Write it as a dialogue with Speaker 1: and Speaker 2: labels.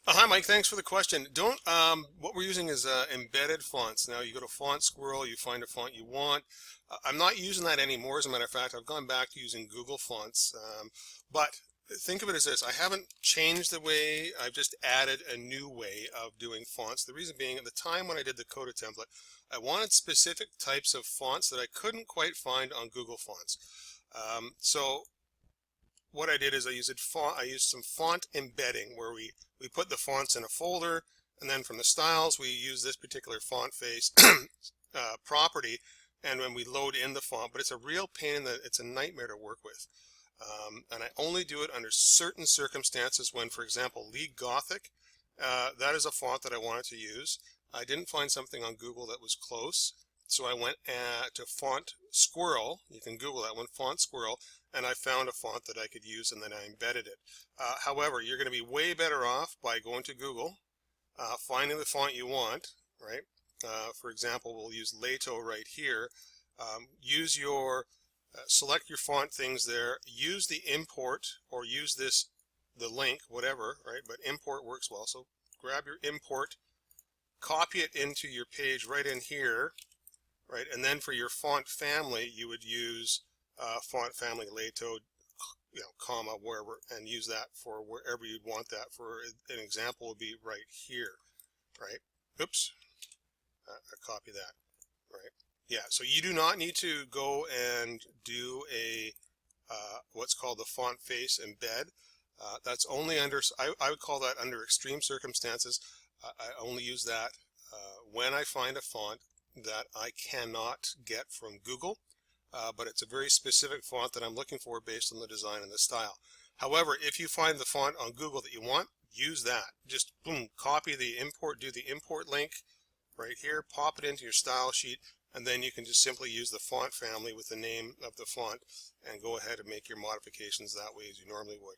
Speaker 1: Hi, Mike. Thanks for the question. Don't What we're using is embedded fonts. Now you go to Font Squirrel, you find a font you want. I'm not using that anymore. As a matter of fact, I've gone back to using Google Fonts. But think of it as this: I haven't changed the way. I've just added a new way of doing fonts. The reason being, at the time when I did the Coda template, I wanted specific types of fonts that I couldn't quite find on Google Fonts. So what I did is I used some font embedding where we put the fonts in a folder, and then from the styles we use this particular font face property, and when we load in the font, but it's a real pain that it's a nightmare to work with. And I only do it under certain circumstances when, for example, League Gothic, that is a font that I wanted to use. I didn't find something on Google that was close, so I went to Font Squirrel. You can Google that one, Font Squirrel, and I found a font that I could use, and then I embedded it. However, you're going to be way better off by going to Google, finding the font you want, right? For example, we'll use Lato right here. Use your Select your font things there. Use the import or use the link, whatever, right? But import works well. So grab your import, copy it into your page right in here, right? And then for your font family, you would use font family Lato, comma, wherever, and use that for wherever you'd want that. For an example would be right here, right? Oops, I copy that, right? Yeah, so you do not need to go and do a what's called the font face embed. That's only under, I would call that under extreme circumstances. I only use that when I find a font that I cannot get from Google, but it's a very specific font that I'm looking for based on the design and the style. However, if you find the font on Google that you want, use that. Just boom, copy the import, do the import link right here, pop it into your style sheet, and then you can just simply use the font family with the name of the font and go ahead and make your modifications that way as you normally would.